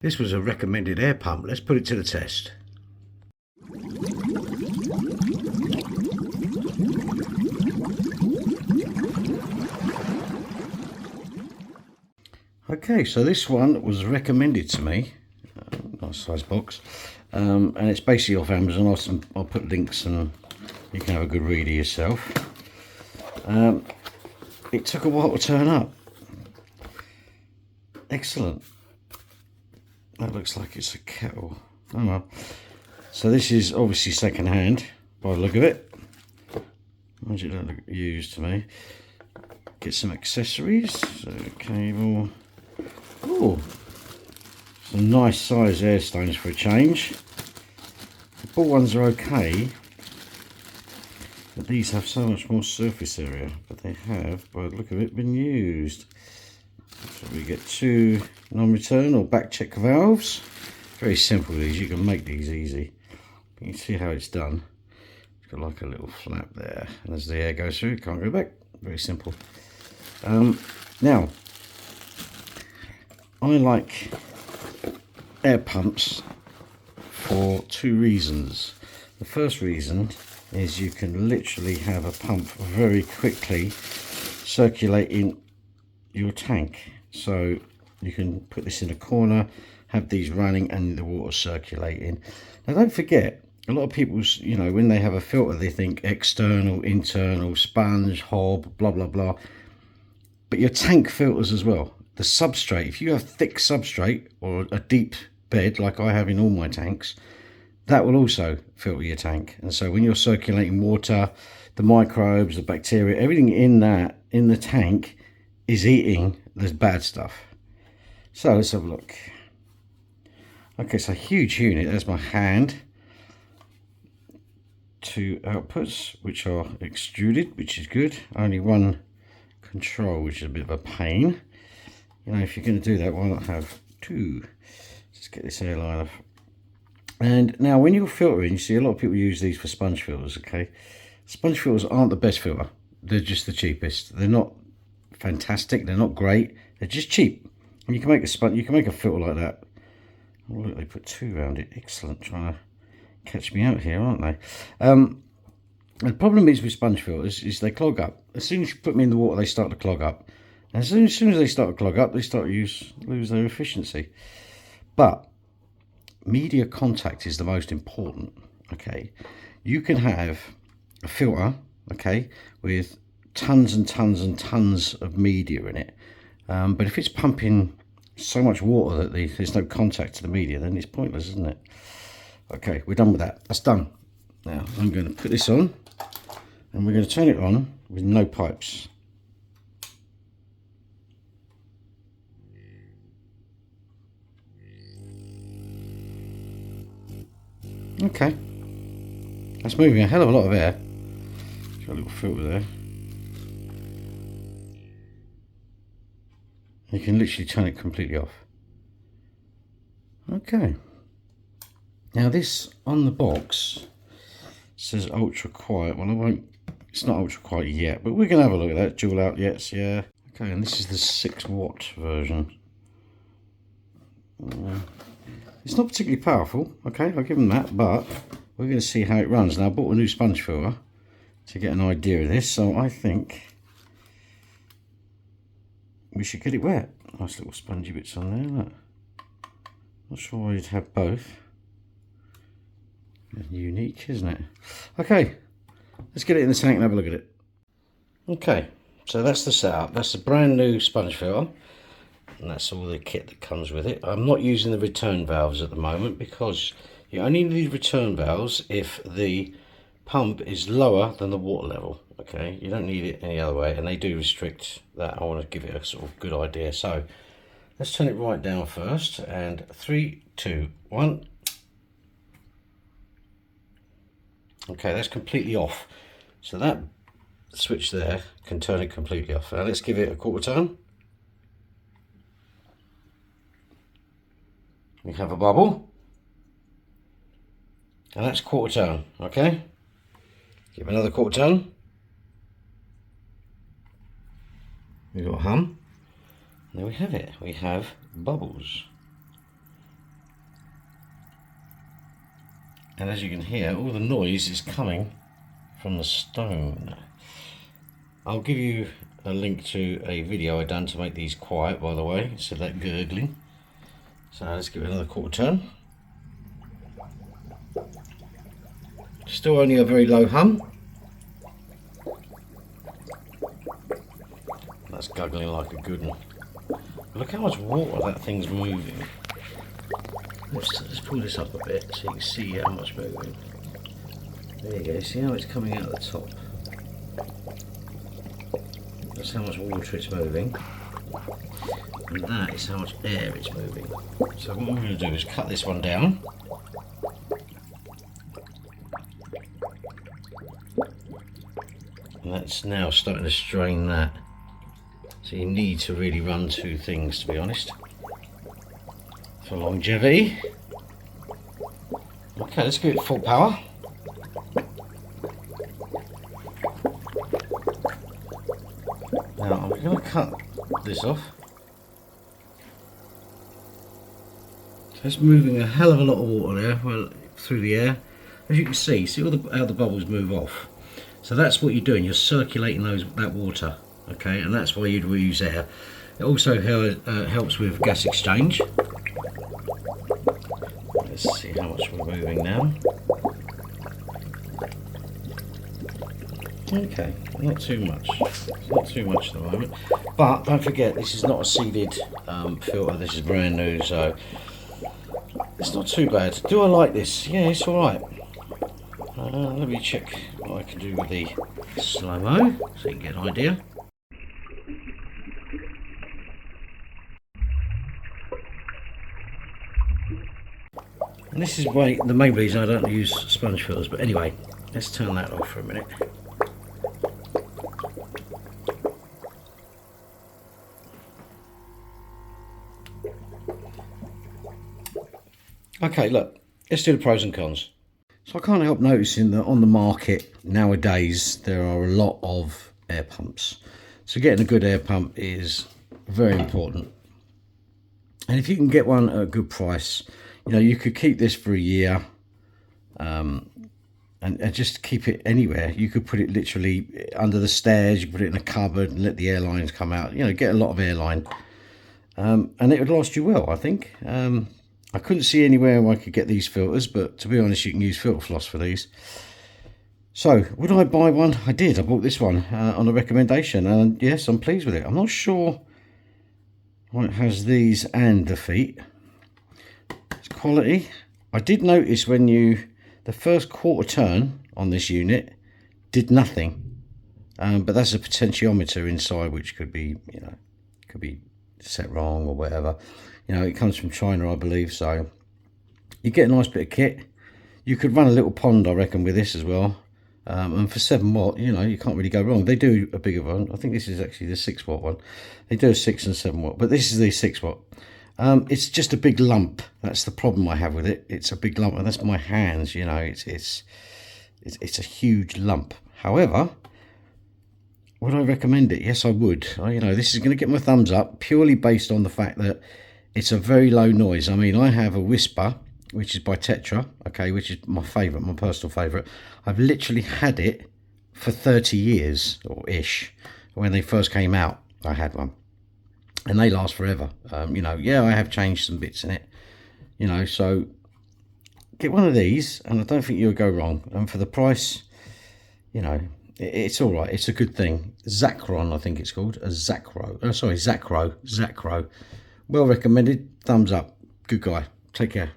This was a recommended air pump. Let's put it to the test. Okay, so this one was recommended to me. Nice size box. And it's basically off Amazon. I'll put links and you can have a good read of yourself. It took a while to turn up. Excellent. That looks like it's a kettle. Oh well. So this is obviously second hand by the look of it. Why does it look used to me? Get some accessories. So cable. Oh, some nice size air stones for a change. The ball ones are okay, but these have so much more surface area. But they have, by the look of it, been used. So we get two non-return or back check valves. Very simple these, you can make these easy. But you can see how it's done. It's got like a little flap there, and as the air goes through, it can't go back. Very simple. Now, I like air pumps for two reasons. The first reason is you can literally have a pump very quickly circulating your tank. So you can put this in a corner, have these running and the water circulating. Now don't forget, a lot of people, you know, when they have a filter they think external, internal, sponge, hob, blah blah blah. But your tank filters as well. The substrate, if you have thick substrate or a deep bed like I have in all my tanks, that will also filter your tank. And so when you're circulating water, the microbes, the bacteria, everything in the tank is eating the bad stuff. So let's have a look. Okay, it's a huge unit. There's my hand. Two outputs which are extruded, which is good. Only one control, which is a bit of a pain. You know, if you're going to do that, why not have two? Let's get this airline off. And now when you're filtering, you see a lot of people use these for sponge filters. Okay, sponge filters aren't the best filter. They're just the cheapest. They're not fantastic, they're not great, they're just cheap. And you can make a sponge, you can make a filter like that. Oh look, they put two around it. Excellent. Trying to catch me out here, aren't they? The problem is with sponge filters is they clog up. As soon as you put them in the water, they start to clog up. And as soon as they start to clog up, they start to lose their efficiency. But media contact is the most important. Okay, you can have a filter, okay, with tons and tons and tons of media in it, but if it's pumping so much water that there's no contact to the media, then it's pointless, isn't it? Okay, we're done with that. That's done. Now I'm going to put this on and we're going to turn it on with no pipes. Okay, that's moving a hell of a lot of air. Got a little filter there. You can literally turn it completely off. Okay. Now this on the box says ultra quiet. Well, I won't. It's not ultra quiet yet, but we're gonna have a look at that. Dual out, yes, yeah. Okay, and this is the 6-watt version. It's not particularly powerful. Okay, I'll give them that, but we're going to see how it runs. Now I bought a new sponge filter to get an idea of this, so I think we should get it wet. Nice little spongy bits on there, look. Not sure why you'd have both. Unique, isn't it? Okay, let's get it in the tank and have a look at it. Okay, so that's the setup. That's a brand new sponge filter, and that's all the kit that comes with it. I'm not using the return valves at the moment because you only need return valves if the pump is lower than the water level. Okay, you don't need it any other way, and they do restrict that. I want to give it a sort of good idea. So let's turn it right down first, and 3, 2, 1. Okay, that's completely off. So that switch there can turn it completely off. Now let's give it a quarter turn. We have a bubble, and that's quarter turn. Okay, give another quarter turn. We've got a hum. There we have it. We have bubbles. And as you can hear, all the noise is coming from the stone. I'll give you a link to a video I done to make these quiet, by the way, instead of that gurgling. So let's give it another quarter turn. Still only a very low hum. That's guggling like a good one. Look how much water that thing's moving. Let's pull this up a bit so you can see how much moving. There you go, see how it's coming out of the top? That's how much water it's moving. And that is how much air it's moving. So what we're going to do is cut this one down. And that's now starting to strain that. So you need to really run two things, to be honest, for longevity. Okay, let's give it full power. Now I'm going to cut this off. So it's moving a hell of a lot of water there, well, through the air. As you can see all how the bubbles move off. So that's what you're doing, you're circulating that water, okay, and that's why you'd reuse air. It also helps with gas exchange. Let's see how much we're moving now. Okay, not too much. Not too much at the moment. But don't forget, this is not a seeded filter, this is brand new, so it's not too bad. Do I like this? Yeah, it's alright. Let me check what I can do with the slow-mo so you can get an idea. And this is why the main reason I don't use sponge filters, but anyway, let's turn that off for a minute. Okay, look, let's do the pros and cons. So I can't help noticing that on the market nowadays there are a lot of air pumps. So getting a good air pump is very important. And if you can get one at a good price, you know, you could keep this for a year and just keep it anywhere. You could put it literally under the stairs, you put it in a cupboard and let the air lines come out. You know, get a lot of airline. And it would last you well, I think. I couldn't see anywhere where I could get these filters, but to be honest, you can use filter floss for these. So, would I buy one? I did. I bought this one on a recommendation, and yes, I'm pleased with it. I'm not sure why it has these and the feet. It's quality. I did notice when the first quarter turn on this unit did nothing, but that's a potentiometer inside, which could be, you know, could be set wrong or whatever. You know, it comes from China, I believe, so you get a nice bit of kit. You could run a little pond, I reckon, with this as well. And for 7 watt, you know, you can't really go wrong. They do a bigger one. I think this is actually the 6 watt one. They do a 6 and 7 watt, but this is the 6 watt. It's just a big lump. That's the problem I have with it. It's a big lump, and that's my hands. You know, it's a huge lump. However, would I recommend it? Yes, I would. You know, this is going to get my thumbs up purely based on the fact that it's a very low noise. I mean, I have a Whisper, which is by Tetra, okay, which is my favourite, my personal favourite. I've literally had it for 30 years, or ish. When they first came out, I had one. And they last forever. You know, yeah, I have changed some bits in it. You know, so get one of these, and I don't think you'll go wrong. And for the price, you know, it's all right. It's a good thing. Zacron, I think it's called. Zacro. Oh, sorry, Zacro. Well recommended. Thumbs up. Good guy. Take care.